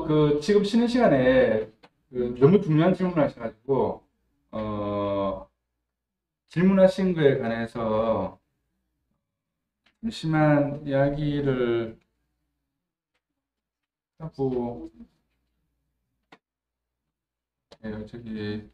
그리고 지금 쉬는 시간에 너무 중요한 질문을 하셔가지고, 질문하신 거에 관해서 잠시만 이야기를 하고, 저기,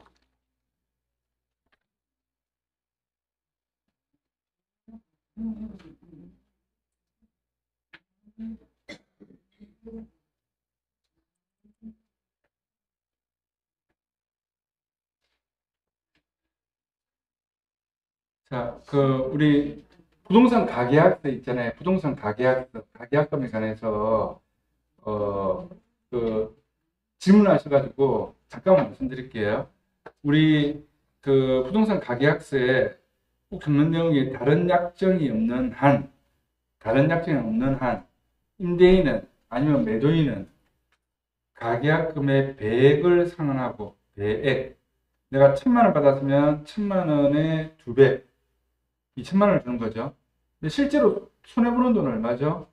자, 우리 부동산 가계약서 있잖아요. 부동산 가계약서, 가계약금에 관해서, 어, 그, 질문하셔가지고, 잠깐만 말씀드릴게요. 우리 부동산 가계약서에 꼭 적는 내용이 다른 약정이 없는 한, 임대인은 아니면 매도인은 가계약금의 배액을 상환하고, 배액. 내가 1,000만 원 받았으면 1,000만 원의 2배, 2,000만 원을 주는 거죠. 근데 실제로 손해보는 돈은 얼마죠?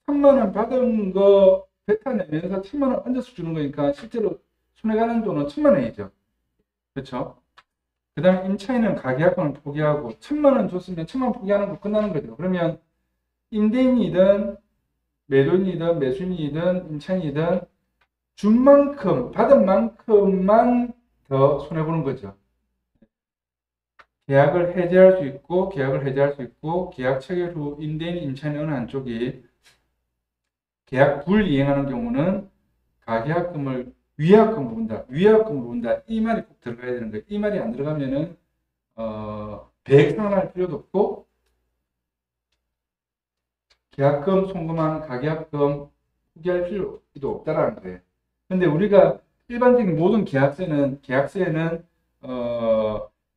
1,000만 원 받은 거 뱉어내면서 1,000만 원 얹어서 주는 거니까 실제로 손해가는 돈은 1,000만 원이죠. 그렇죠? 그 다음에 임차인은 가계약금을 포기하고 1,000만 원 줬으면 1,000만 원 포기하는 거 끝나는 거죠. 그러면 임대인이든 매도인이든 매수인이든 임차인이든 준 만큼, 받은 만큼만 더 손해보는 거죠. 계약을 해지할 수 있고, 계약 체결 후 임대인, 임차인 어느 한쪽이 계약 불이행하는 경우는 가계약금을 위약금으로 본다. 위약금으로 본다. 이 말이 꼭 들어가야 되는 거예요. 이 말이 안 들어가면은, 배액 상환할 필요도 없고, 계약금 송금한 가계약금 포기할 필요도 없다라는 거예요. 근데 우리가 일반적인 모든 계약서에는,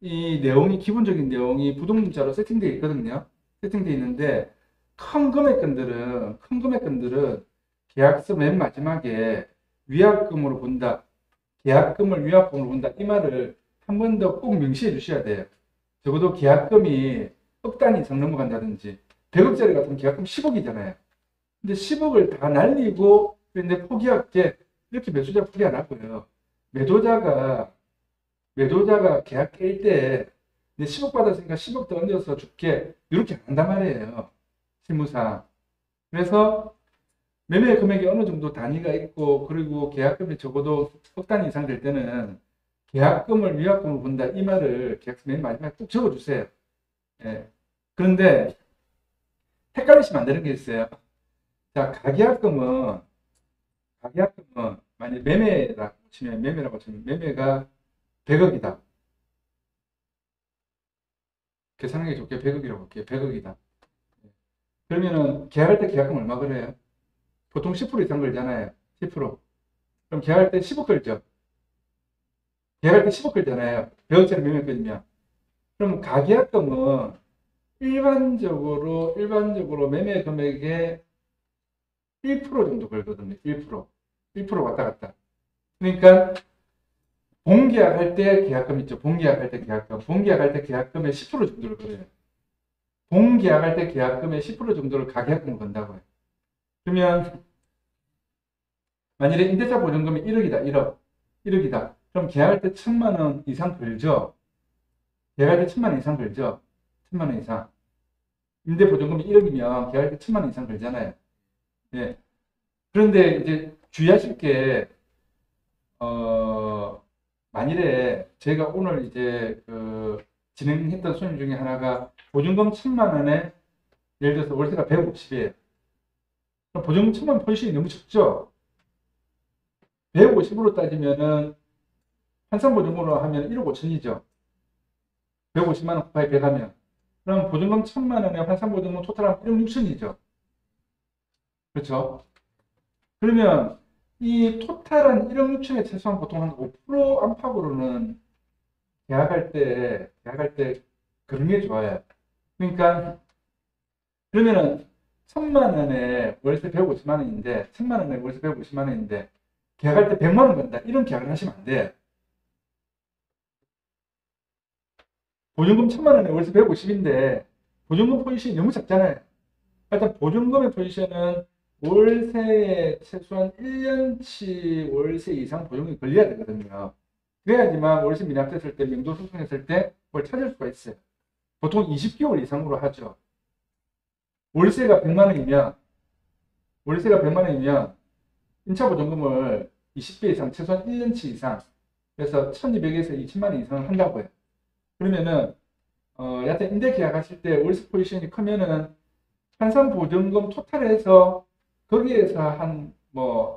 이 내용이, 기본적인 내용이 부동문자로 세팅되어 있거든요. 세팅되어 있는데, 큰 금액건들은 계약서 맨 마지막에 위약금으로 본다. 계약금을 위약금으로 본다. 이 말을 한 번 더 꼭 명시해 주셔야 돼요. 적어도 계약금이 억 단위 이상 넘어간다든지, 100억짜리 같은 계약금 10억이잖아요. 근데 10억을 다 날리고, 근데 포기할게. 이렇게 매수자 포기 안 하고요. 매도자가 계약 깰 때, 이제 10억 받았으니까 10억 더 얹어서 줄게. 이렇게 안 한단 말이에요. 실무상. 그래서 매매 금액이 어느 정도 단위가 있고, 그리고 계약금이 적어도 억 단위 이상 될 때는 계약금을 위약금으로 본다. 이 말을 계약서 맨 마지막에 꼭 적어주세요. 예. 그런데 헷갈리시면 안 되는 게 있어요. 자, 가계약금은 만약 매매라고 치면 매매가 100억이다. 계산하기 좋게 100억이라고 볼게요. 100억이다. 그러면은 계약할 때 계약금 얼마 걸어요? 보통 10% 이상 걸잖아요. 10%. 그럼 계약할 때 10억 걸죠. 계약할 때 10억 걸잖아요. 100억짜리 매매거든요. 그럼 가계약금은 일반적으로 매매 금액의 1% 정도 걸거든요. 1%. 1% 왔다 갔다. 그러니까 본계약할 때 계약금 있죠. 본계약할 때 계약금. 본계약할 때 계약금의 10% 정도를 걸어요. 본계약할 때 계약금의 10% 정도를 가계약금을 건다고요. 그러면 만일에 임대차 보증금이 1억이다. 1억이다. 그럼 계약할 때 1,000만 원 이상 걸죠. 계약할 때 1,000만 원 이상 걸죠. 1,000만 원 이상. 임대 보증금이 1억이면 계약할 때 1,000만 원 이상 걸잖아요. 예. 그런데 이제 주의하실 게, 만일에 제가 오늘 이제 진행했던 손님 중에 하나가 보증금 1,000만 원에 예를 들어서 월세가 150이에요. 그럼 보증금 1,000만 원 포지션이 너무 적죠? 150으로 따지면은 환산보증금으로 하면 1억 5천이죠. 150만 원 곱하기 100 하면. 그럼 보증금 1,000만 원에 환산보증금 토탈하면 1억 6천이죠. 그렇죠? 그러면 이 토탈한 1억 6천에 최소한 보통 한 5% 안팎으로는 계약할 때 그런 게 좋아요. 그러니까 그러면은 1,000만 원에 월세 150만 원인데 1,000만 원에 월세 150만 원인데 계약할 때 100만 원 건다. 이런 계약을 하시면 안 돼요. 보증금 1,000만 원에 월세 150인데 보증금 포지션이 너무 작잖아요. 일단 보증금의 포지션은 월세에 최소한 1년치 월세 이상 보증금이 걸려야 되거든요. 그래야지만 월세 미납됐을 때, 명도 소송했을 때 그걸 찾을 수가 있어요. 보통 20개월 이상으로 하죠. 월세가 100만 원이면, 월세가 100만 원이면 임차보증금을 20배 이상, 최소한 1년치 이상, 그래서 1200에서 20만 원 이상 한다고 해요. 그러면은, 여하튼 임대 계약하실 때 월세 포지션이 크면은 환산보증금 토탈해서 거기에서 한,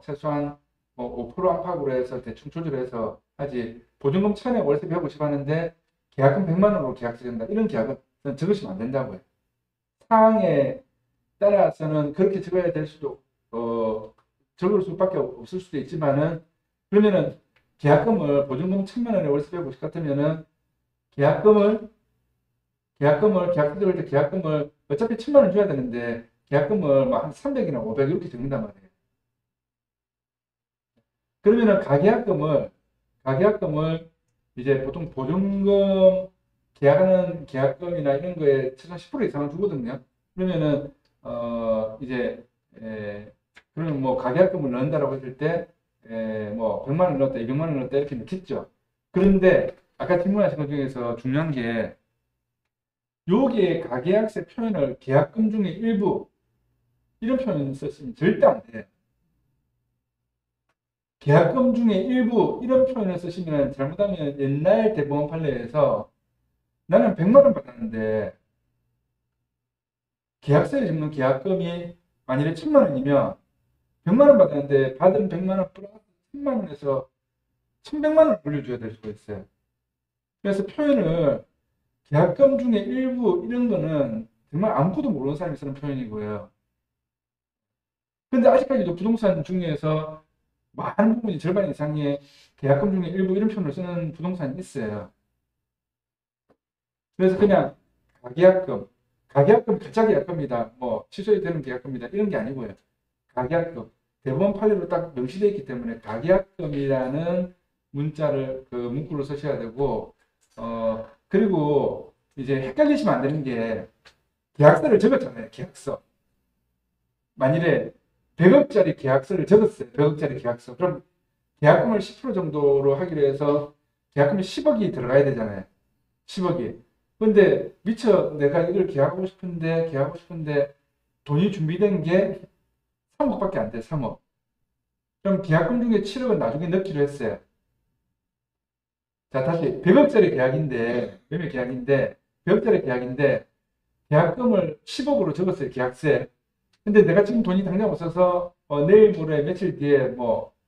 최소한 5% 안팎으로 해서 대충 조절해서 하지, 보증금 1000에 월세 150 하는데 계약금 100만 원으로 계약서 된다. 이런 계약은 적으시면 안 된다고요. 사항에 따라서는 그렇게 적어야 될 수도, 적을 수밖에 없을 수도 있지만은, 그러면은 계약금을, 보증금 1000만 원에 월세 150 같으면은 계약서 적을 때 계약금을 어차피 1000만 원 줘야 되는데 계약금을 막 한 300이나 500 이렇게 적는단 말이에요. 그러면은 가계약금을 이제 보통 보증금 계약하는 계약금이나 이런 거에 최소한 10% 이상을 주거든요. 그러면은 이제 그러면 가계약금을 넣는다라고 했을 때 100만 원 넣었다, 200만 원 넣었다 이렇게 넣겠죠. 그런데 아까 질문하신 것 중에서 중요한 게 여기에 가계약세 표현을 계약금 중에 일부 이런 표현을 썼으면 절대 안 돼요. 계약금 중에 일부 이런 표현을 쓰시면 잘못하면 옛날 대법원 판례에서 나는 100만 원 받았는데 계약서에 적는 계약금이 만일에 1000만 원이면 100만 원 받았는데 받은 100만 원 플러스 1000만 원에서 1100만 원 물려줘야 될 수가 있어요. 그래서 표현을 계약금 중에 일부 이런 거는 정말 아무것도 모르는 사람이 쓰는 표현이고요. 근데 아직까지도 부동산 중에서 많은 부분이 절반 이상의 계약금 중에 일부 이런 표현을 쓰는 부동산이 있어요. 그래서 그냥 가계약금 가짜 계약금이다, 취소이 되는 계약금이다 이런 게 아니고요. 가계약금 대법원 판례로 딱 명시되어 있기 때문에 가계약금이라는 문구를 쓰셔야 되고, 그리고 이제 헷갈리시면 안 되는 게 계약서를 적었잖아요. 계약서. 만일에 100억짜리 계약서를 적었어요. 100억짜리 계약서. 그럼 계약금을 10% 정도로 하기로 해서 계약금이 10억이 들어가야 되잖아요. 10억이. 근데 미처 내가 이걸 계약하고 싶은데 돈이 준비된 게 3억밖에 안 돼. 3억. 그럼 계약금 중에 7억은 나중에 넣기로 했어요. 자, 다시 100억짜리 계약인데, 매매 계약인데 100억짜리 계약인데 계약금을 10억으로 적었어요. 계약서에. 근데 내가 지금 돈이 당장 없어서 내일 모레 며칠 뒤에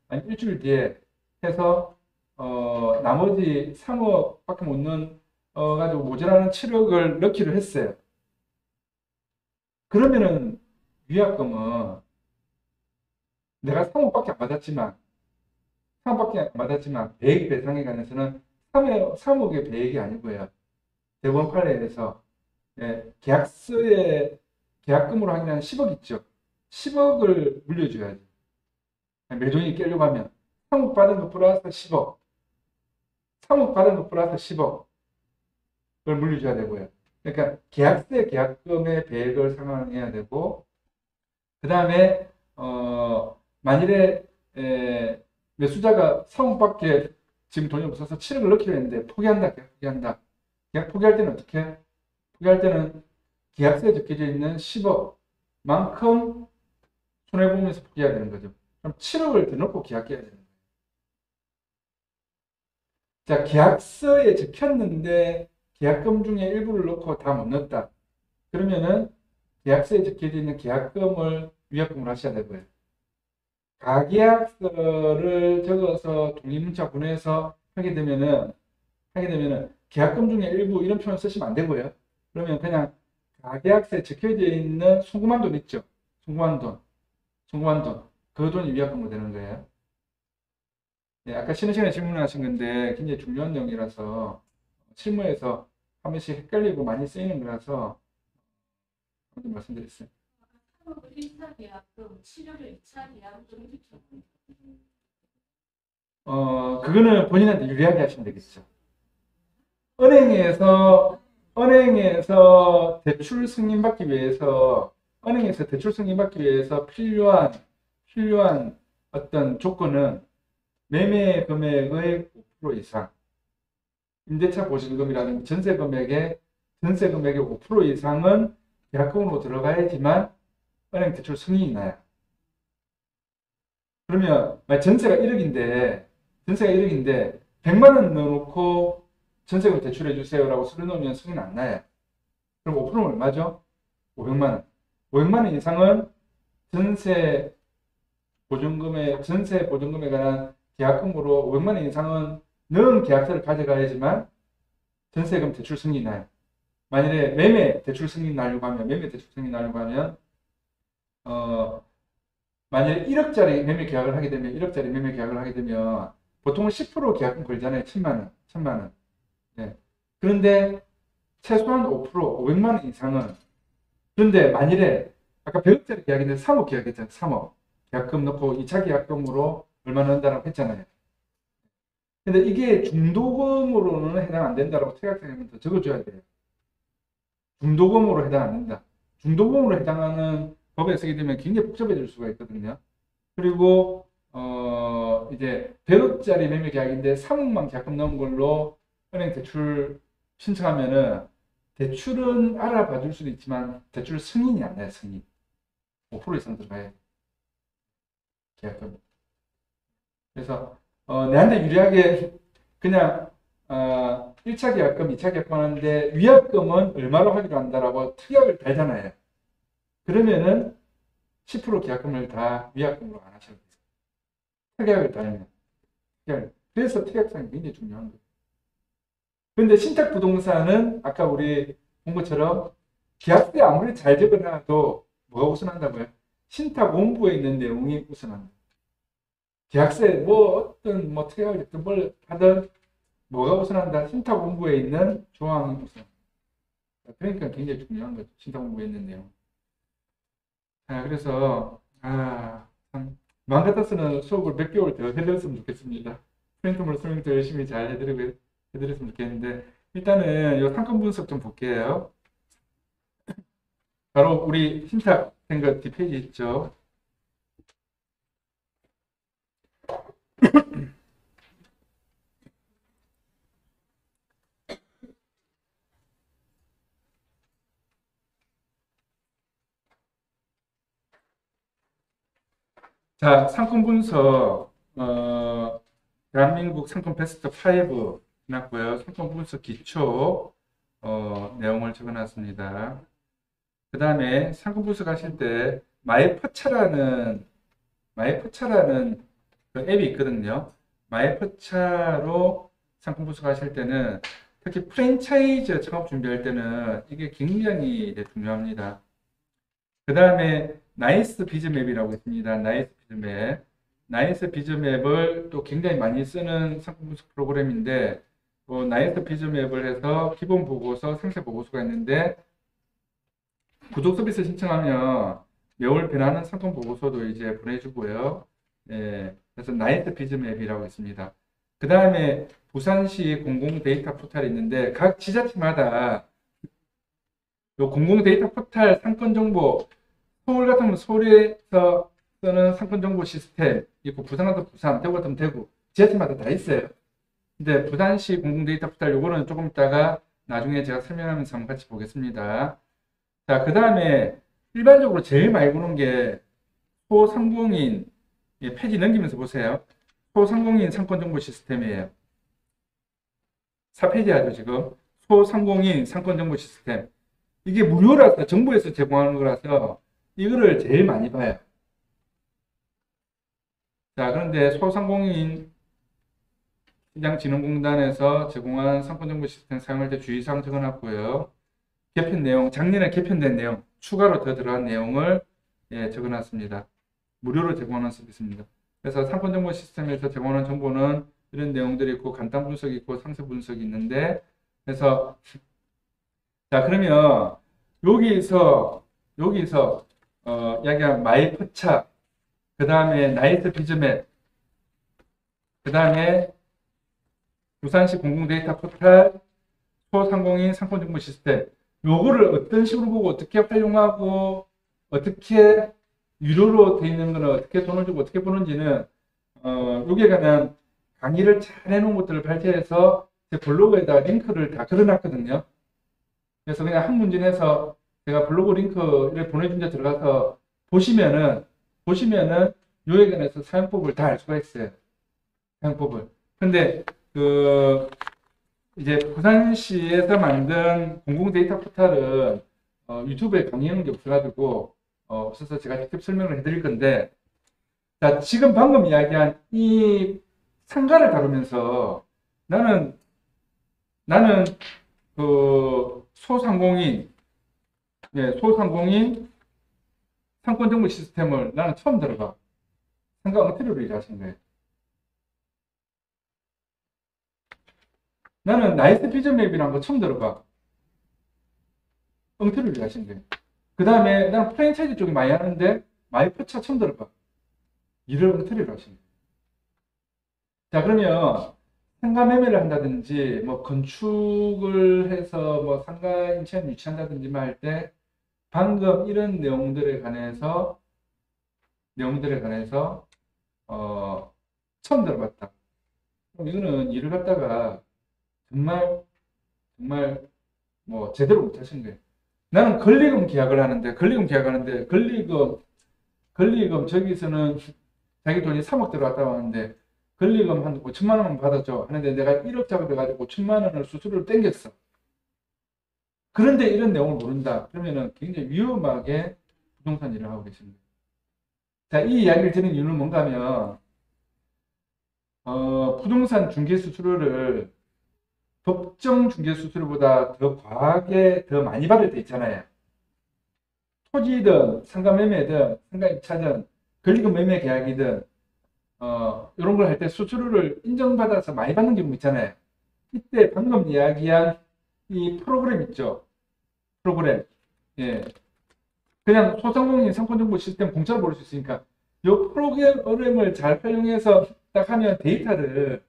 아니 일주일 뒤에 해서 나머지 3억밖에 못 넣은 가지고 모자라는 7억을 넣기로 했어요. 그러면은 위약금은 내가 3억밖에 안 받았지만 3억밖에 안 받았지만 배액 배상에 관해서는 3억의 배액이 아니고요. 대법원 판례에서 계약서에 계약금으로 하기는 10억 있죠. 10억을 물려줘야지. 매도인이 깨려고 하면 3억 받은 거 플러스 10억. 3억 받은 거 플러스 10억을 물려줘야 되고요. 그러니까 계약서에 계약금의 배액을 상환해야 되고, 그 다음에 만일에 매수자가 3억밖에 지금 돈이 없어서 7억을 넣기로 했는데 포기한다. 계약 포기한다. 계약 포기할 때는 어떻게 해? 포기할 때는 계약서에 적혀져 있는 10억만큼 손해보면서 포기해야 되는 거죠. 그럼 7억을 더 넣고 계약해야 되는 거예요. 자, 계약서에 적혔는데 계약금 중에 일부를 넣고 다 못 넣었다. 그러면은 계약서에 적혀져 있는 계약금을 위약금으로 하셔야 되고요. 가계약서를 적어서 독립문자 보내서 하게 되면은 계약금 중에 일부 이런 표현 쓰시면 안 되고요. 그러면 그냥 가계약서에 적혀져 있는 송금한 돈 있죠. 송금한 돈. 그 돈이 위약금으로 되는 거예요. 네, 아까 쉬는 시간에 질문하신 건데 굉장히 중요한 내용이라서 실무에서 한 번씩 헷갈리고 많이 쓰이는 거라서 먼저 말씀드렸어요. 1차 계약금, 치료를 2차 계약금 그거는 본인한테 유리하게 하시면 되겠죠. 은행에서 대출 승인받기 위해서 은행에서 대출 승인받기 위해서 필요한 어떤 조건은 매매 금액의 5% 이상, 임대차 보증금이라는 전세 금액의 5% 이상은 계약금으로 들어가야지만 은행 대출 승인이 나요. 그러면 만약 전세가 1억인데 100만 원 넣어놓고 전세금 대출해 주세요라고 서류 넣으면 승인 안 나요. 그럼 5%는 얼마죠? 500만 원. 500만 원 이상은 전세 보증금에 관한 계약금으로 500만 원 이상은 넣은 계약서를 가져가야지만 전세금 대출 승인이 나요. 만일에 매매 대출 승인 나려고 하면 만약에 1억짜리 매매 계약을 하게 되면 보통은 10% 계약금 걸잖아요. 1000만 원. 네. 그런데 최소한 5%, 500만 원 이상은, 그런데 만일에 아까 100억짜리 계약인데 3억 계약했잖아요. 3억. 계약금 넣고 2차 계약금으로 얼마 넣는다라고 했잖아요. 근데 이게 중도금으로는 해당 안 된다라고 청약장에 더 적어줘야 돼요. 중도금으로 해당 안 된다. 중도금으로 해당하는 법에 쓰게 되면 굉장히 복잡해질 수가 있거든요. 그리고 이제 100억짜리 매매 계약인데 3억만 계약금 넣은 걸로 은행 대출 신청하면은 대출은 알아봐 줄 수도 있지만 대출 승인이 안 나요. 승인 5% 이상 들어가야 돼. 계약금. 그래서 내한테 유리하게 그냥 1차 계약금, 2차 계약금 하는데 위약금은 얼마로 하기로 한다라고 특약을 달잖아요. 그러면은 10% 계약금을 다 위약금으로 안 하셔도 돼요. 특약을 달면. 그래서 특약상이 굉장히 중요한 거예요. 그런데 신탁부동산은 아까 우리 본 것처럼 계약서에 아무리 잘 적어놔도 뭐가 우선한다고요? 신탁 원부에 있는 내용이 우선한다. 계약서에 어떤 특약을 듣든 뭘 하든 뭐가 우선한다? 신탁 원부에 있는 조항이 우선. 그러니까 굉장히 중요한 거죠. 신탁 원부에 있는 내용. 그래서 참 마음 같아서는 수업을 몇 개월 더 해드렸으면 좋겠습니다. 프린트물 설명 더 열심히 잘 해드렸으면 좋겠는데 일단은 이 상권 분석 좀 볼게요. 바로 우리 신탁 된 거 뒷페이지 있죠. 자, 상권 분석, 대한민국 상권 베스트 5 해놨고요. 상권 분석 기초, 내용을 적어놨습니다. 그 다음에 상권 분석 하실 때, 마이퍼차라는 그 앱이 있거든요. 마이퍼차로 상권 분석 하실 때는, 특히 프랜차이즈 창업 준비할 때는 이게 굉장히 중요합니다. 그 다음에 나이스 비즈맵이라고 있습니다. 나이스 비즈맵을 또 굉장히 많이 쓰는 상품 분석 프로그램인데 나이스 비즈맵을 해서 기본 보고서, 상세 보고서가 있는데 구독 서비스 신청하면 매월 변하는 상품 보고서도 이제 보내주고요. 그래서 나이스 비즈맵이라고 있습니다. 그 다음에 부산시 공공 데이터 포탈이 있는데 각 지자체마다 이 공공 데이터 포탈 상권 정보, 서울 같으면 서울에서 쓰는 상권 정보 시스템 있고, 부산 같으면 부산, 대구 같으면 대구, 지자체마다 다 있어요. 근데 부산시 공공 데이터 포탈 요거는 조금 있다가 나중에 제가 설명하면서 한번 같이 보겠습니다. 자, 그 다음에 일반적으로 제일 많이 보는 게 소상공인, 페이지 넘기면서 보세요. 소상공인 상권 정보 시스템이에요. 4페이지 하죠, 지금. 소상공인 상권 정보 시스템. 이게 무료라서, 정부에서 제공하는 거라서 이거를 제일 많이 봐요. 자, 그런데 소상공인 시장진흥공단에서 제공한 상권정보 시스템 사용할 때 주의사항 적어놨고요. 개편 내용, 작년에 개편된 내용, 추가로 더 들어간 내용을 적어놨습니다. 무료로 제공하는 서비스입니다. 그래서 상권정보 시스템에서 제공하는 정보는 이런 내용들이 있고, 간단 분석이 있고, 상세 분석이 있는데, 그래서 자, 그러면 여기서 이야기한 마이퍼차, 그 다음에 나이스 비즈맵, 그 다음에 부산시 공공데이터 포탈, 소상공인 상권정보 시스템, 요거를 어떤 식으로 보고 어떻게 활용하고 어떻게 유료로 돼 있는 거는 어떻게 돈을 주고 어떻게 보는지는 여기에 가면 강의를 잘 해놓은 것들을 발췌해서 제 블로그에다 링크를 다 걸어놨거든요. 그래서 그냥 한 문진에서 제가 블로그 링크를 보내준 데 들어가서 보시면은 요에 관해서 사용법을 다 알 수가 있어요. 사용법을. 근데 그 이제 부산시에서 만든 공공 데이터 포털은 유튜브에 강의하는 게 없어가지고 없어서 제가 직접 설명을 해드릴 건데, 자, 지금 방금 이야기한 이 상가를 다루면서 나는 그 소상공인, 예, 소상공인 상권 정보 시스템을 나는 처음 들어가. 상가 엉터리로 일하신 거예요. 나는 나이스 비전 맵이라는 거 처음 들어가. 엉터리로 일하신 거예요. 그 다음에 나는 프랜차이즈 쪽이 많이 하는데 마이포차 처음 들어가. 일을 엉터리로 하신 거예요. 자, 그러면 상가 매매를 한다든지 뭐 건축을 해서 뭐 상가 인체를 유치한다든지 할 때 방금 이런 내용들에 관해서 처음 들어봤다. 그럼 이거는 일을 갖다가 정말 뭐 제대로 못 하신 거예요. 나는 권리금 저기서는 자기 돈이 3억 들어왔다고 하는데 권리금 한 5천만 원만 받아줘 하는데 내가 1억 잡아가지고 5천만 원을 수수료를 땡겼어. 그런데 이런 내용을 모른다. 그러면은 굉장히 위험하게 부동산 일을 하고 계십니다. 자, 이 이야기를 드리는 이유는 뭔가 하면 부동산 중개 수수료를 법정 중개 수수료보다 더 과하게 더 많이 받을 때 있잖아요. 토지든 상가 매매든 상가 입차든 권리금 매매 계약이든 이런 걸 할 때 수수료를 인정받아서 많이 받는 경우 있잖아요. 이때 방금 이야기한 이 프로그램 있죠. 프로그램. 예. 그냥 소상공인 상권정보 시스템 공짜로 볼 수 있으니까 이 프로그램을 잘 활용해서 딱 하면 데이터를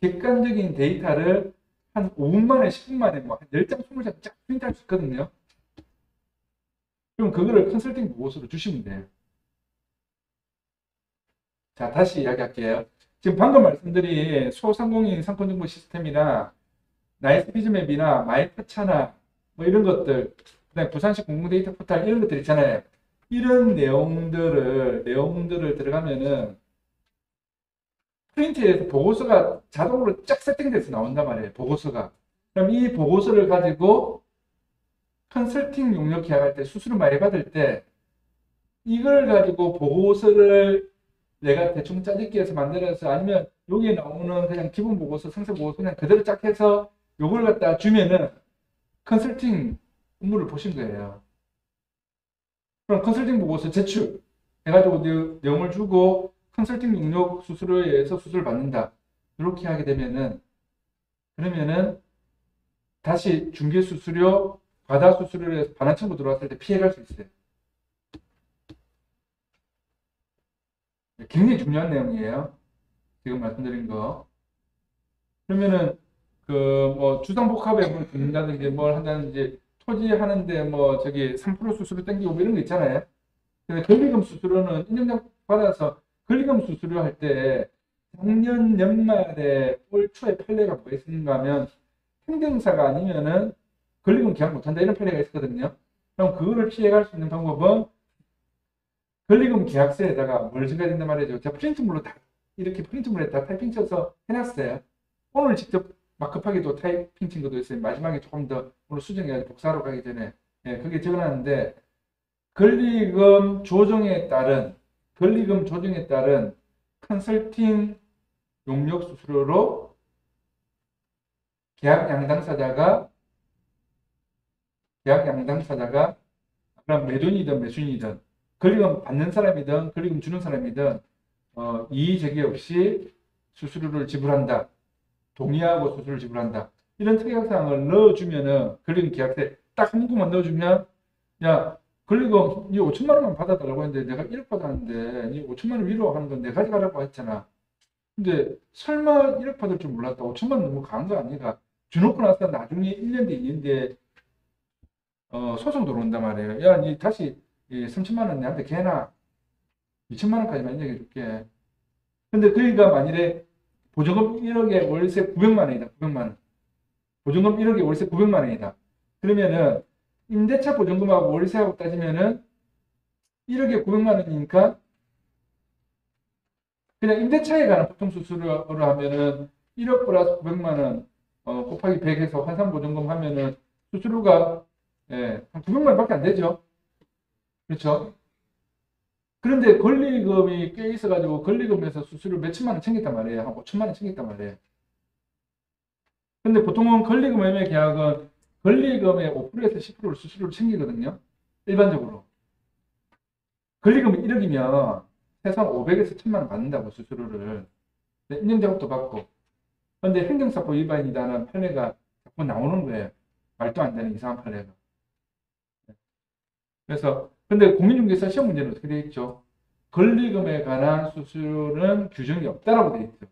객관적인 데이터를 한 5분 만에 10분 만에 뭐한 10장 20장 쫙 프린트할 수 있거든요. 그럼 그거를 컨설팅 보고서로 주시면 돼요. 자, 다시 이야기할게요. 지금 방금 말씀드린 소상공인 상권정보 시스템이나 나이스 비즈맵이나 마이프차나 뭐 이런 것들, 그다음에 부산시 공공데이터 포털 이런 것들 있잖아요. 이런 내용들을 들어가면은 프린트에서 보고서가 자동으로 쫙 세팅돼서 나온단 말이에요. 보고서가. 그럼 이 보고서를 가지고 컨설팅 용역 계약할 때 수수료 많이 받을 때 이걸 가지고 보고서를 내가 대충 짜집기 해서 만들어서 아니면 여기에 나오는 그냥 기본 보고서, 상세 보고서 그냥 그대로 쫙 해서 요걸 갖다 주면은 컨설팅 업무를 보신 거예요. 그럼 컨설팅 보고서 제출 해가지고 내용을 주고 컨설팅 용역 수수료에 의해서 수수료를 받는다. 이렇게 하게 되면은 그러면은 다시 중개 수수료, 과다 수수료에 해서 반환 청구 들어왔을 때 피해갈 수 있어요. 굉장히 중요한 내용이에요. 지금 말씀드린 거. 그러면은 그 뭐 주상복합에 뭘 붙는다든지 뭘 한다든지 토지 하는데 뭐 저기 3% 수수료 땡기고 뭐 이런 거 있잖아요. 근데 권리금 수수료는 인정장 받아서 권리금 수수료 할 때 작년 연말에 올 초에 판례가 뭐였는가 하면 행정사가 아니면은 권리금 계약 못한다 이런 판례가 있었거든요. 그럼 그거를 피해갈 수 있는 방법은 권리금 계약서에다가 뭘 적어야 된단 말이죠. 제가 프린트물로 다 이렇게 프린트물에 다 타이핑 쳐서 해놨어요. 오늘 직접 막 급하게 또 타이핑 친 것도 있어요. 마지막에 조금 더 오늘 수정해가지고 복사하러 가기 전에 예, 그게 적어놨는데 권리금 조정에 따른 컨설팅 용역 수수료로 계약 양당사자가 그럼 매도인이든 매수인이든 권리금 받는 사람이든 권리금 주는 사람이든 이의 제기 없이 수수료를 지불한다. 동의하고 수수료를 지불한다. 이런 특약사항을 넣어주면은 권리금 계약서에 딱 한 문구만 넣어주면 야 권리금 이 5천만 원만 받아달라고 했는데 내가 1억 받았는데 이 5천만 원 위로 하는 건 내가 가져가라고 했잖아. 근데 설마 1억 받을 줄 몰랐다. 5천만 원 너무 강한 거 아니가? 주놓고 나서 나중에 1년 뒤에 2년 뒤에 소송 들어온단 말이에요. 야, 니 다시 3천만 원 내한테 개나 2천만 원까지만 인정해줄게. 근데 그이가 만일에 보조금 1억에 월세 900만 원이다. 900만 원. 보조금 1억에 월세 900만 원이다. 그러면은 임대차 보조금하고 월세하고 따지면은 1억에 900만 원이니까 그냥 임대차에 관한 보통 수수료로 하면은 1억 플러스 900만 원 곱하기 100 해서 환산보증금 하면은 수수료가 한 900만 원밖에 안 되죠. 그렇죠? 그런데 권리금이 꽤 있어가지고 권리금에서 수수료 몇천만 원 챙겼단 말이에요. 한 5천만 원 챙겼단 말이에요. 근데 보통은 권리금 매매 계약은 권리금의 5%에서 10%를 수수료로 챙기거든요. 일반적으로. 권리금이 1억이면 최소한 500에서 1000만 원 받는다고 수수료를. 인정작업도 받고. 근데 행정사고 위반이라는 판례가 자꾸 나오는 거예요. 말도 안 되는 이상한 판례가. 그래서 근데 공인중개사 시험 문제는 어떻게 되어 있죠? 권리금에 관한 수수료는 규정이 없다라고 되어 있죠.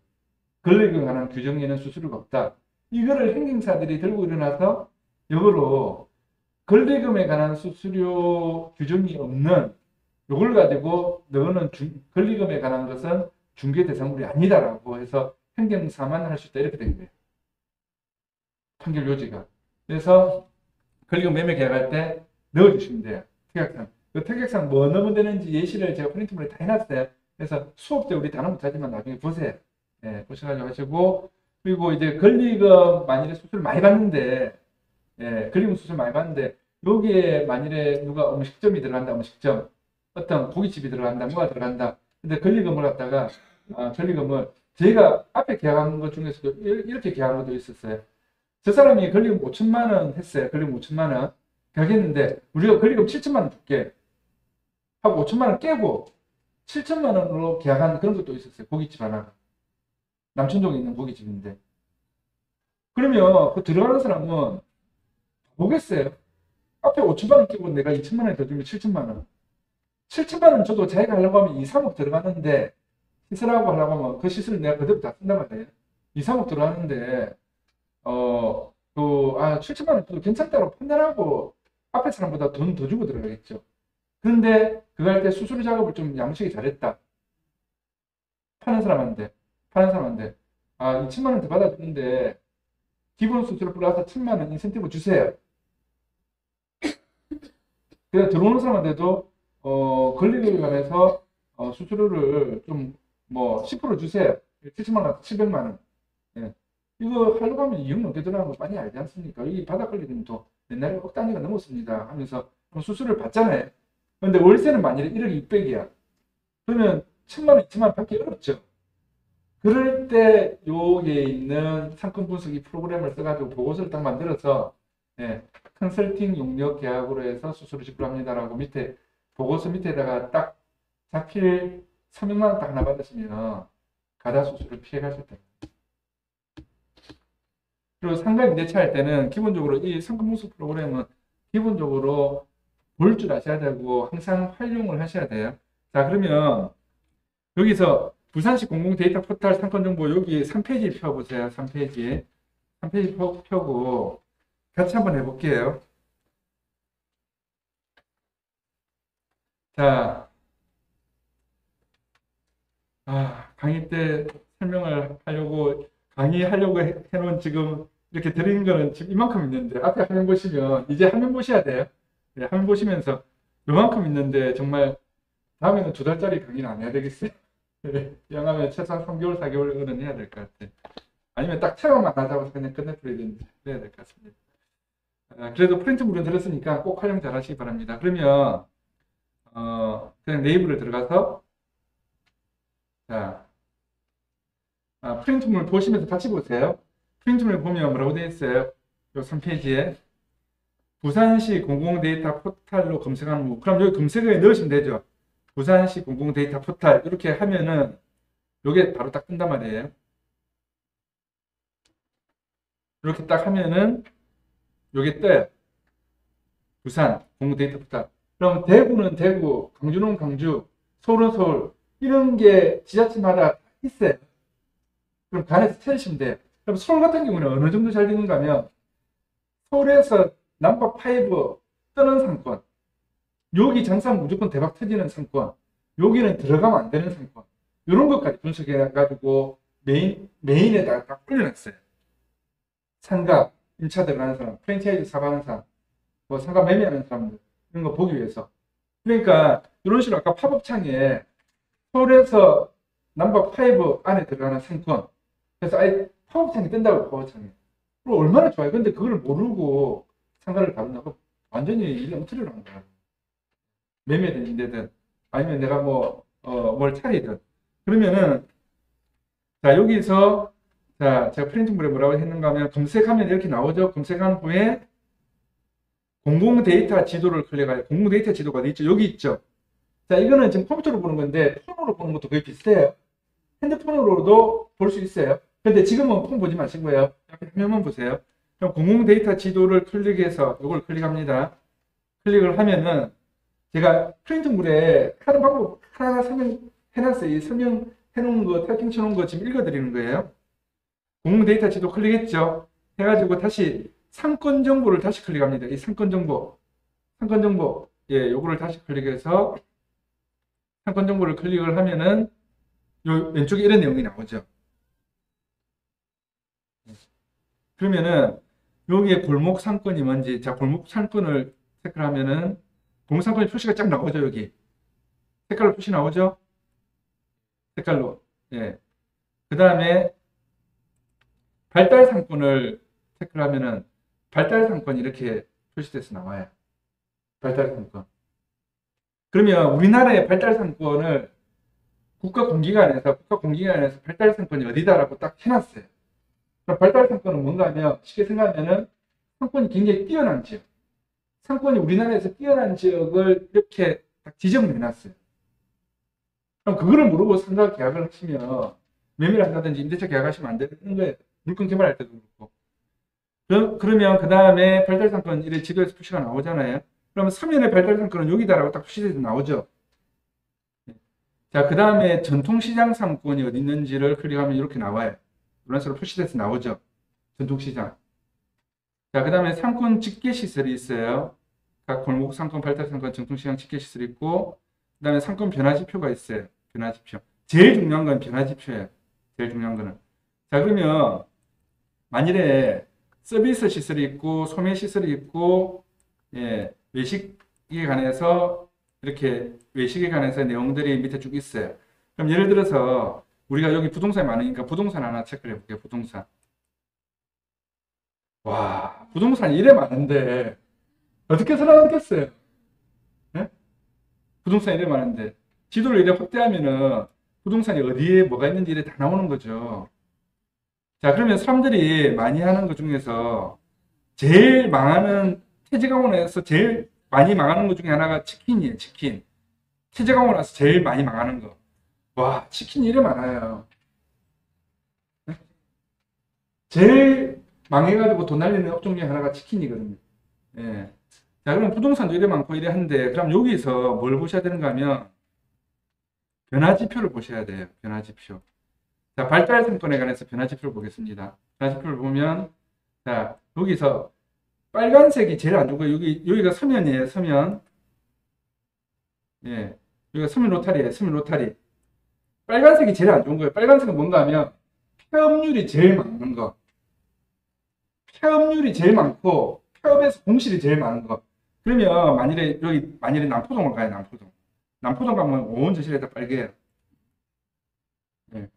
권리금에 관한 규정에는 수수료가 없다. 이거를 행정사들이 들고 일어나서 역으로 권리금에 관한 수수료 규정이 없는 이걸 가지고 너는 권리금에 관한 것은 중개 대상물이 아니다라고 해서 행정사만 할 수 있다 이렇게 된 거예요. 판결 요지가. 그래서 권리금 매매 계약할 때 넣어주시면 돼요. 특약상. 그 특약상 뭐 넣으면 되는지 예시를 제가 프린트물에 다 해놨어요. 그래서 수업 때 우리 단어 못하지만 나중에 보세요. 보셔가지고 하시고 그리고 이제 권리금 만일에 수수료 많이 받는데 권리금 수수료 많이 받는데 여기에 만일에 누가 음식점이 들어간다 음식점 어떤 고깃집이 들어간다 뭐가 들어간다 근데 권리금을 갖다가 권리금을 저희가 앞에 계약한 것 중에서도 이렇게 계약한 것도 있었어요. 저 사람이 권리금 5천만 원 했어요. 권리금 5천만 원 계약했는데 우리가 권리금 7천만 원 줄게 하고 5천만 원 깨고 7천만 원으로 계약한 그런 것도 있었어요. 고깃집 하나. 남천동에 있는 고깃집인데. 그러면 그 들어가는 사람은 뭐겠어요? 앞에 5천만 원 끼고 내가 2천만 원 더 주면 7천만 원. 7천만 원 줘도 자기가 하려고 하면 2, 3억 들어가는데 시설하고 하려고 하면 그 시설을 내가 그대로 다 쓴단 말이에요. 2, 3억 들어가는데 7천만 원 줘도 괜찮다고 판단하고 앞에 사람보다 돈 더 주고 들어가겠죠. 그런데 그거 할 때 수수료 작업을 좀 양식이 잘했다. 파는 사람한테 2천만 원 더 받아주는데 기본 수수료 플러스 1천만 원 인센티브 주세요. 그래서 들어오는 사람한테도 권리금에 관해서 수수료를 좀 뭐 10% 주세요. 7천만 원, 700만 원. 이거 하려고 하면 이용 넘게 들어가는 거 많이 알지 않습니까? 이 바닥 권리금도 옛날에 억 단위가 넘었습니다. 하면서 수수료를 받잖아요. 근데 월세는 만일에 1억 600이야. 그러면 1000만 원, 2천만 원 받기 어렵죠. 그럴 때 여기에 있는 상권 분석이 프로그램을 써가지고 보고서를 딱 만들어서 컨설팅 용역 계약으로 해서 수수료 지불합니다라고 밑에 보고서 밑에다가 딱 자필 서명만 딱 하나 받으시면 가다 수수료 피해갈 수 있다. 그리고 상가 임대차 할 때는 기본적으로 이 상권 분석 프로그램은 기본적으로 볼 줄 아셔야 되고 항상 활용을 하셔야 돼요. 자, 그러면 여기서 부산시 공공데이터 포털 상권정보 여기 3페이지 펴보세요. 3페이지. 3페이지 펴고 같이 한번 해볼게요. 자, 강의 때 설명을 하려고 강의하려고 해놓은 지금 이렇게 드리는 거는 지금 이만큼 있는데 앞에 화면 보시면 이제 화면 보셔야 돼요. 화면 보시면서 요만큼 있는데 정말 다음에는 2달짜리 강의는 안 해야 되겠어요. 영하면 최소한 3개월, 4개월은 해야 될 것 같아요. 아니면 딱 체험만 하자고 그냥 끝내버려야 될 것 같습니다. 그래도 프린트물은 들었으니까 꼭 활용 잘 하시기 바랍니다. 그러면 그냥 네이버를 들어가서 자, 프린트물 보시면서 같이 보세요. 프린트물 보면 뭐라고 되어 있어요? 요 3페이지에 부산시 공공데이터 포털로 검색하는 거. 그럼 여기 검색어에 넣으시면 되죠. 부산시 공공데이터 포털 이렇게 하면은 요게 바로 딱 뜬단 말이에요. 이렇게 딱 하면은 요게 떠요. 부산 공공데이터 포털. 그럼 대구는 대구, 광주는 광주, 서울은 서울 이런 게 지자체마다 있어요. 그럼 간에서 찾으시면 돼요. 그럼 서울 같은 경우는 어느 정도 잘 되는가 하면 서울에서 넘버 5 뜨는 상권. 여기 장사 무조건 대박 터지는 상권. 여기는 들어가면 안 되는 상권. 이런 것까지 분석해가지고 메인에다가 딱 올려놨어요. 상가, 임차 들어가는 사람, 프랜차이즈 사업하는 사람, 뭐 상가 매매하는 사람들, 이런 거 보기 위해서. 그러니까 이런 식으로 아까 팝업창에 서울에서 넘버 5 안에 들어가는 상권. 그래서 아예 팝업창이 뜬다고, 팝업창이. 그럼 얼마나 좋아요. 근데 그걸 모르고 상가를 다룬다고 완전히 일을 엉터리로 한 거야. 매매든 임대든 아니면 내가 뭘 차리든. 그러면은, 자, 여기서, 자, 제가 프린팅물에 뭐라고 했는가 하면 검색하면 이렇게 나오죠. 검색한 후에 공공 데이터 지도를 클릭하여 공공 데이터 지도가 어디 있죠? 여기 있죠. 자, 이거는 지금 컴퓨터로 보는 건데 폰으로 보는 것도 거의 비슷해요. 핸드폰으로도 볼 수 있어요. 근데 지금은 폰 보지 마시고요. 앞에 화면만 보세요. 그럼 공공 데이터 지도를 클릭해서 이걸 클릭합니다. 클릭을 하면은 제가 프린팅물에 하는 방법 하나 설명해놨어요. 이 설명해놓은 거, 타이핑 쳐놓은 거 지금 읽어드리는 거예요. 공공 데이터 지도 클릭했죠. 해가지고 다시 상권 정보를 다시 클릭합니다. 이 상권 정보, 예, 요거를 다시 클릭해서 상권 정보를 클릭을 하면은 요 왼쪽에 이런 내용이 나오죠. 그러면은 여기에 골목 상권이 뭔지, 자, 골목 상권을 체크하면은 골목 상권의 표시가 쫙 나오죠. 여기 색깔로 표시 나오죠. 색깔로. 예. 그 다음에 발달 상권을 체크하면은 발달 상권이 이렇게 표시돼서 나와요. 발달 상권. 그러면 우리나라의 발달 상권을 국가공기관에서 발달 상권이 어디다라고 딱 해놨어요. 그럼 발달 상권은 뭔가 하면 쉽게 생각하면은 상권이 굉장히 뛰어난 지역. 상권이 우리나라에서 뛰어난 지역을 이렇게 딱 지정을 해놨어요. 그럼 그거를 모르고 상가 계약을 하시면 매매를 한다든지 임대차 계약하시면 안 되는 거예요. 물건 개발할 때도 그렇고. 그러면 그 다음에 발달 상권 이렇게 지도에서 표시가 나오잖아요. 그러면 서면의 발달 상권은 여기다라고 딱 표시돼서 나오죠. 자, 그 다음에 전통시장 상권이 어디 있는지를 클릭하면 이렇게 나와요. 이런 식으로 표시돼서 나오죠. 전통시장. 자, 그 다음에 상권 집계시설이 있어요. 각 골목 상권, 발달 상권, 전통시장 집계시설이 있고, 그 다음에 상권 변화지표가 있어요. 변화지표. 제일 중요한 건 변화지표예요. 제일 중요한 거는. 자, 그러면 만일에 서비스 시설이 있고, 소매 시설이 있고, 예, 외식에 관해서 이렇게 외식에 관해서 내용들이 밑에 쭉 있어요. 그럼 예를 들어서 우리가 여기 부동산이 많으니까 부동산 하나 체크를 해볼게요. 부동산. 와, 부동산이 이래 많은데 어떻게 살아남겠어요? 예? 부동산이 이래 많은데 지도를 이래 확대하면은 부동산이 어디에 뭐가 있는지 이래 다 나오는 거죠. 자, 그러면 사람들이 많이 하는 것 중에서 제일 망하는 태제강원에서 제일 많이 망하는 것 중에 하나가 치킨이에요. 치킨. 태제강원 와서 제일 많이 망하는 거. 와, 치킨이 이래 많아요. 제일 망해가지고 돈 날리는 업종 중에 하나가 치킨이거든요. 예. 자, 그럼 부동산도 이래 많고 이래 한데, 그럼 여기서 뭘 보셔야 되는가 하면, 변화지표를 보셔야 돼요. 변화지표. 자, 발달 상권에 관해서 변화지표를 보겠습니다. 변화지표를 보면, 자, 여기서 빨간색이 제일 안 좋고, 여기가 서면이에요. 서면. 예. 여기가 서면 로타리예요. 서면 로타리. 빨간색이 제일 안 좋은 거예요. 빨간색은 뭔가 하면, 폐업률이 제일 많은 거. 폐업률이 제일 많고, 폐업에서 공실이 제일 많은 거. 그러면, 만일에 남포동을 가요. 남포동. 남포동 가면 온 저실에 다 빨개요. 예.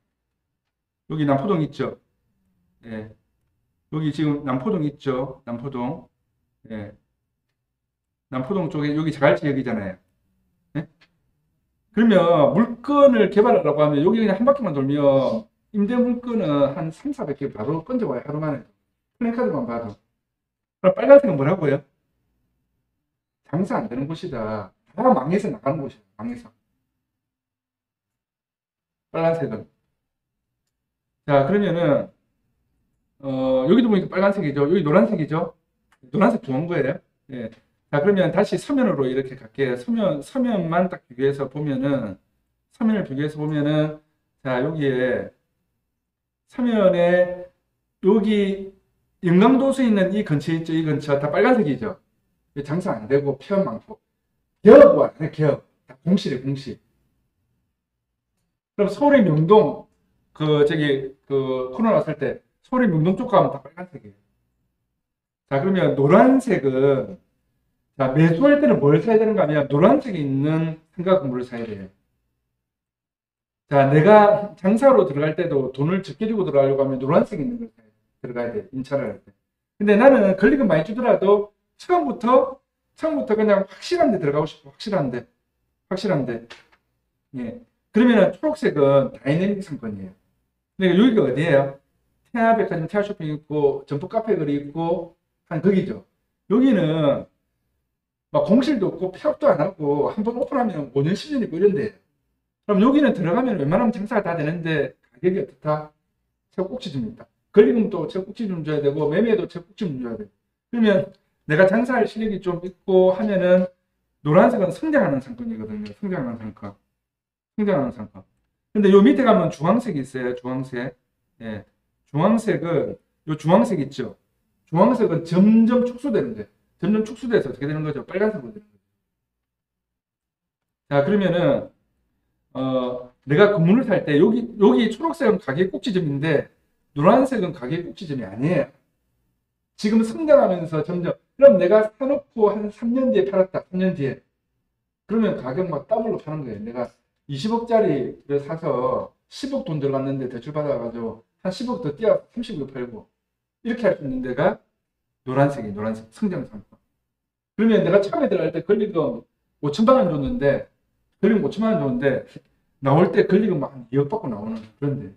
여기 남포동 있죠? 예. 여기 지금 남포동 있죠? 남포동. 예. 남포동 쪽에 여기 자갈지역이잖아요. 예? 그러면 물건을 개발하려고 하면 여기 그냥 한 바퀴만 돌면 임대 물건은 한 3, 400개 바로 건져와요. 하루 만에. 플랜카드만 봐도. 그럼 빨간색은 뭐라고요? 장사 안 되는 곳이다. 다 망해서 나가는 곳이에요. 망해서. 빨간색은. 자, 그러면은 여기도 보니까 빨간색이죠. 여기 노란색이죠. 노란색 좋은 거예요. 예. 자, 그러면 다시 서면으로 이렇게 갈게요. 서면만 딱 비교해서 보면은, 서면을 비교해서 보면은, 자, 여기에, 서면에, 여기, 영광도수 있는 이 근처 있죠. 이 근처. 다 빨간색이죠. 장사 안 되고 폐업 많고 기업 안 해, 기업. 다 공실이에요, 공실. 그럼 서울의 명동, 코로나 왔을 때 서울의 명동 쪽 가면 다 빨간색이에요. 자, 그러면 노란색은, 자, 매수할 때는 뭘 사야 되는가 하면 노란색이 있는 상가 건물을 사야 돼요. 자, 내가 장사로 들어갈 때도 돈을 적게 주고 들어가려고 하면 노란색 있는 걸 들어가야 돼, 인차를 할 때. 근데 나는 권리금 많이 주더라도 처음부터 그냥 확실한 데 들어가고 싶어. 확실한 데. 예. 그러면은 초록색은 다이내믹 상권이에요. 그러니까 여기가 어디예요? 태아백화점, 태아쇼핑 있고, 점포 카페 거리 있고, 한 거기죠. 여기는 막 공실도 없고, 폐업도 안 하고, 한 번 오픈하면 5년, 10년 있고 이런데. 그럼 여기는 들어가면 웬만하면 장사가 다 되는데, 가격이 어떻다? 최고 꼭지 줍니다. 권리금도 최고 꼭지 좀 줘야 되고, 매매도 최고 꼭지 좀 줘야 돼요. 그러면 내가 장사할 실력이 좀 있고 하면은, 노란색은 성장하는 상권이거든요. 성장하는 상권. 근데 요 밑에 가면 주황색이 있어요. 주황색. 예. 주황색은, 요 주황색 있죠. 주황색은 점점 축소되는 거예요. 점점 축소돼서 어떻게 되는 거죠? 빨간색으로 되는 거죠. 자, 그러면은, 내가 건물을 살 때, 여기 초록색은 가게 꼭지점인데, 노란색은 가게 꼭지점이 아니에요. 지금 성장하면서 점점, 그럼 내가 사놓고 한 3년 뒤에 팔았다. 3년 뒤에. 그러면 가격 막 더블로 파는 거예요. 내가 20억짜리를 사서 10억 돈 들어갔는데 대출 받아가지고 한 10억 더 띄어 30억 팔고 이렇게 할 수 있는 데가 노란색 성장 상품. 그러면 내가 처음에 들어갈 때 권리금 5천만 원 줬는데 권리금 5천만 원 줬는데 나올 때 권리금 막 한 2억 받고 나오는 그런데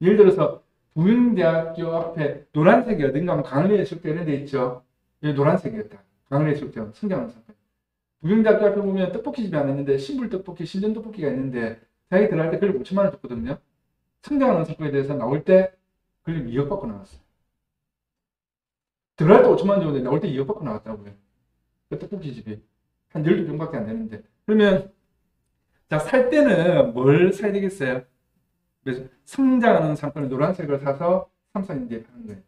예를 들어서 부흥대학교 앞에 노란색이 어딘가 하면 강릉해수욕장 이런 데 있죠. 여기 노란색이었다. 강릉해수욕장 성장하는 상품. 부경대학교 앞에 보면 떡볶이집이 하나 있는데 신불떡볶이, 신전떡볶이가 있는데 자기 들어갈 때 권리금 5천만 원 줬거든요. 성장하는 상품에 대해서 나올 때 권리금 2억 받고 나왔어요. 들어갈 때 5천만 원 줬는데 나올 때 2억 받고 나왔다고요. 그 떡볶이집이 한 12병밖에 안 되는데. 그러면 자, 살 때는 뭘 사야 되겠어요? 성장하는 상품을 노란색을 사서 3, 4년 뒤에 파는 거예요.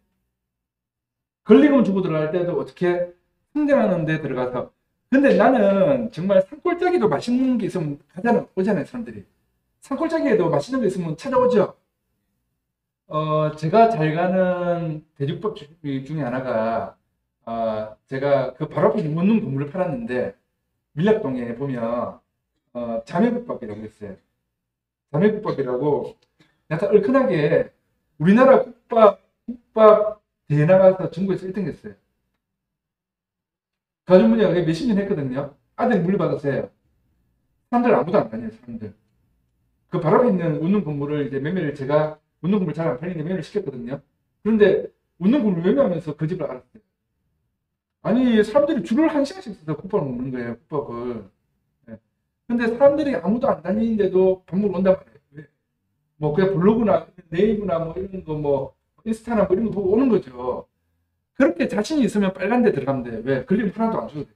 권리금 주고 들어갈 때도 어떻게 성장하는 데 들어가서 근데 나는 정말 산골짜기도 맛있는 게 있으면 오잖아요, 사람들이. 산골짜기에도 맛있는 게 있으면 찾아오죠. 제가 잘 가는 대죽밥 중에 하나가, 제가 그 바로 앞에 원룸 건물을 팔았는데, 밀락동에 보면, 자매국밥이라고 있어요. 자매국밥이라고, 약간 얼큰하게, 우리나라 국밥 대회 나가서 전국에서 1등 했어요. 가족문제가 몇십 년 했거든요. 아들이 물려받았어요. 사람들 아무도 안 다녀요, 사람들. 그 바로 앞에 있는 운동 건물을 이제 매매를 제가 운동 건물 잘 안 팔리는데 매매를 시켰거든요. 그런데 운동 건물 매매하면서 그 집을 알았어요. 아니, 사람들이 줄을 한 시간씩 서서 국밥을 먹는 거예요, 국밥을. 네. 근데 사람들이 아무도 안 다니는데도 밥 먹으러 온단 말이에요. 왜? 뭐, 그냥 블로그나 네이버나 뭐 이런 거 뭐, 인스타나 뭐 이런 거 보고 오는 거죠. 그렇게 자신이 있으면 빨간 데 들어가면 돼. 왜? 권리금 하나도 안 줘도 돼.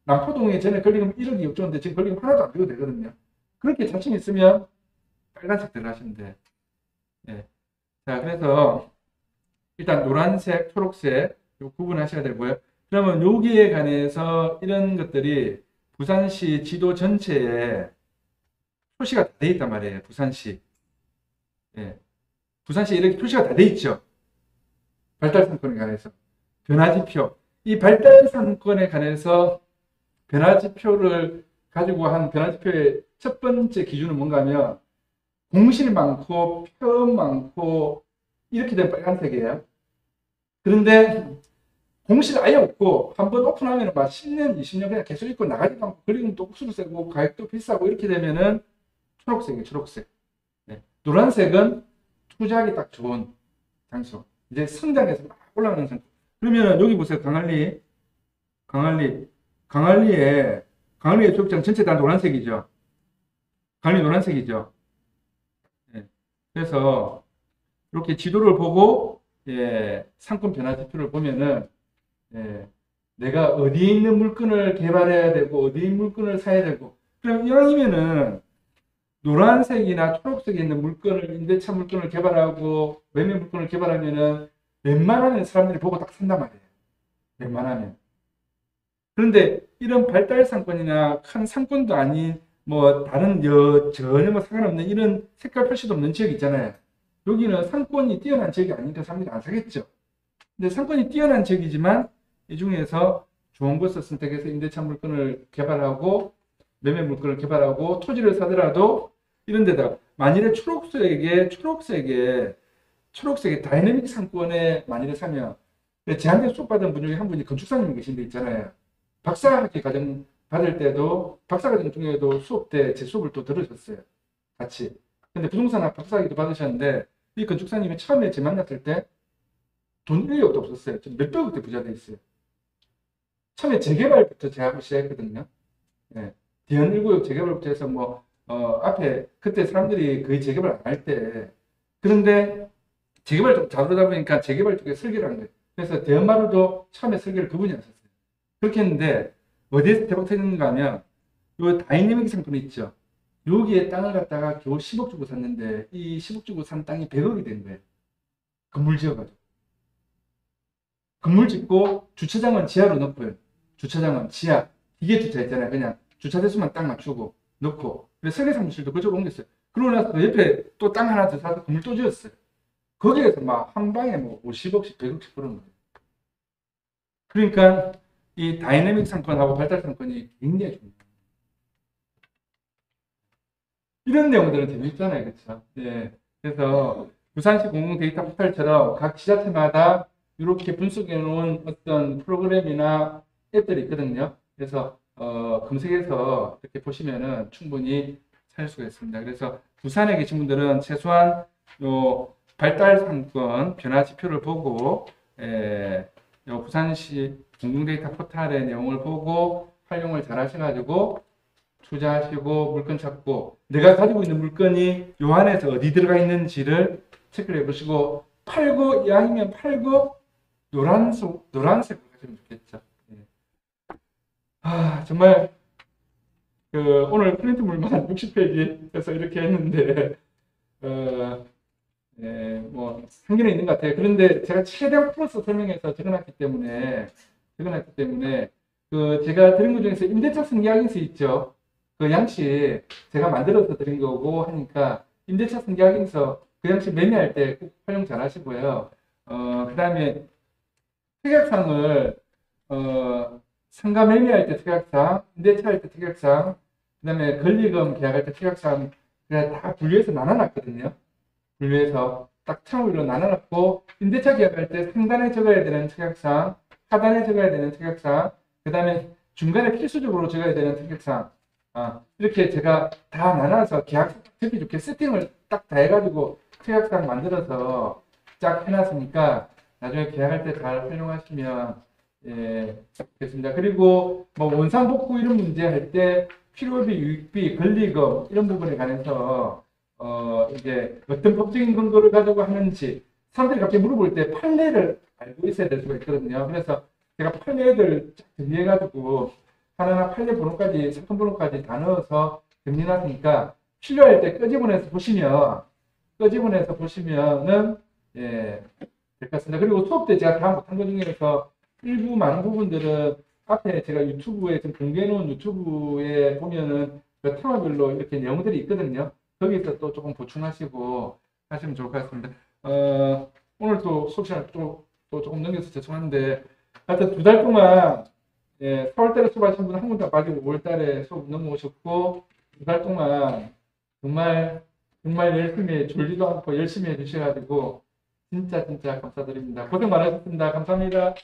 남포동에 전에 권리금 1억이 없었는데 지금 권리금 하나도 안 줘도 되거든요. 그렇게 자신 있으면 빨간색 들어가시면 돼. 예. 자, 그래서 일단 노란색, 초록색 구분하셔야 되고요. 그러면 여기에 관해서 이런 것들이 부산시 지도 전체에 표시가 다 돼 있단 말이에요. 부산시. 예. 부산시 이렇게 표시가 다 돼 있죠. 발달상권에 관해서. 변화지표. 이 발달상권에 관해서 변화지표를 가지고 한 변화지표의 첫 번째 기준은 뭔가 하면 공실 많고 폐업 많고 이렇게 된 빨간색이에요. 그런데 공실 아예 없고 한번 오픈하면 막 10년, 20년 그냥 계속 있고 나가지도 않고 권리금도 억수로 세고 가격도 비싸고 이렇게 되면은 초록색이에요. 초록색. 네. 노란색은 투자하기 딱 좋은 장소. 이제 성장해서 막 올라가는 상품. 그러면 여기 보세요. 강할리의 조역장 전체 다 노란색이죠. 강할리 노란색이죠. 예. 그래서 이렇게 지도를 보고 상권 변화 지표를 보면은 내가 어디에 있는 물건을 개발해야 되고 어디에 있는 물건을 사야 되고 그럼 이왕이면은 노란색이나 초록색에 있는 물건을 임대차 물건을 개발하고 매매 물건을 개발하면은 웬만하면 사람들이 보고 딱 산단 말이에요. 웬만하면. 그런데 이런 발달 상권이나 큰 상권도 아닌 뭐 다른 전혀 뭐 상관없는 이런 색깔 표시도 없는 지역 있잖아요. 여기는 상권이 뛰어난 지역이 아니니까 사람들이 안 사겠죠. 근데 상권이 뛰어난 지역이지만 이 중에서 좋은 곳을 선택해서 임대차 물건을 개발하고 매매 물건을 개발하고 토지를 사더라도 이런 데다가 만일에 초록색의 다이내믹 상권에 만일에 사면 제한테 수업받은 분 중에 한 분이 건축사님 계신데 있잖아요. 박사학위 과정 받을 때도 박사과정 중에도 수업 때 제 수업을 또 들으셨어요. 같이. 근데 부동산학 박사학위도 받으셨는데 이 건축사님이 처음에 제 만났을 때 돈 1억도 없었어요. 좀 몇백억대 부자 돼 있어요. 처음에 재개발부터 제가 시작했거든요. 예. 대연 1구역 재개발부터 해서 뭐 앞에 그때 사람들이 거의 재개발 안 할 때 그런데 재개발 쪽 다루다 보니까 재개발 쪽에 설계를 한 거예요. 그래서 대연마루도 처음에 설계를 그분이 하셨어요. 그렇게 했는데 어디에서 대박 터졌는가 하면 요 다이내믹 상품 있죠. 여기에 땅을 갖다가 겨우 10억 주고 샀는데 이 10억 주고 산 땅이 100억이 된 거예요. 건물 지어가지고. 건물 짓고 주차장은 지하로 넣고요. 주차장은 지하. 기계 주차 있잖아요. 그냥 주차 대수만 딱 맞추고 넣고. 그래서 설계 사무실도 그쪽으로 옮겼어요. 그러고 나서 그 옆에 또 땅 하나 더 사서 건물 또 지었어요. 거기에서 막 한 방에 뭐 50억씩, 100억씩 버는 거예요. 그러니까 이 다이내믹 상권하고 발달 상권이 굉장히 중요해요. 이런 내용들은 재밌잖아요. 그렇죠? 예. 그래서 부산시 공공데이터 포털처럼 각 지자체마다 이렇게 분석해 놓은 어떤 프로그램이나 앱들이 있거든요. 그래서 검색해서 이렇게 보시면은 충분히 찾을 수가 있습니다. 그래서 부산에 계신 분들은 최소한 요 발달 상권 변화 지표를 보고 요 부산시 공공데이터 포털의 내용을 보고 활용을 잘 하셔가지고 투자하시고 물건 찾고 내가 가지고 있는 물건이 요 안에서 어디 들어가 있는지를 체크를 해보시고 팔고 이왕이면 팔고 노란색으로 가시면 좋겠죠. 예. 정말 오늘 프린트 물만 60페이지에서 이렇게 했는데 뭐 한계는 있는 것 같아요. 그런데 제가 최대한 풀어서 설명해서 적어놨기 때문에 그 제가 드린 것 중에서 임대차 승계약인서 있죠. 그 양식 제가 만들어서 드린 거고 하니까 임대차 승계약인서 그 양식 매매할 때 꼭 활용 잘 하시고요. 그 다음에 특약상을 상가 매매할 때 특약상, 임대차 할 때 특약상, 그 다음에 권리금 계약할 때 특약상 그냥 다 분류해서 나눠놨거든요. 분류해서 딱 차후로 나눠놨고 임대차 계약할 때 상단에 적어야 되는 특약상, 하단에 적어야 되는 특약상, 그 다음에 중간에 필수적으로 적어야 되는 특약상 이렇게 제가 다 나눠서 계약서 듣기 좋게 세팅을 딱 다 해가지고 특약상 만들어서 쫙 해놨으니까 나중에 계약할 때 잘 활용하시면 좋겠습니다. 그리고 뭐 원상복구 이런 문제 할 때 필요비, 유익비, 권리금 이런 부분에 관해서 이제 어떤 법적인 근거를 가지고 하는지 사람들이 갑자기 물어볼 때 판례를 알고 있어야 될 수가 있거든요. 그래서 제가 판례들 쫙 정리해가지고 하나하나 판례 번호까지, 사건 번호까지 다 넣어서 정리해놨으니까 필요할 때 끄집어내서 보시면은 될 것 같습니다. 그리고 수업 때 제가 다 못한 것 중에서 일부 많은 부분들은 앞에 제가 유튜브에 지금 공개해놓은 유튜브에 보면은 그 테마별로 이렇게 내용들이 있거든요. 거기서 또 조금 보충하시고 하시면 좋을 것 같습니다. 오늘 또 수업 시간 또 조금 넘겨서 죄송한데 하여튼 2달 동안 4월달에 수업하신 분 한 분도 안 빠지고 5월달에 수업 넘어오셨고 2달 동안 정말 열심히 졸지도 않고 열심히 해주셔가지고 진짜 감사드립니다. 고생 많으셨습니다. 감사합니다.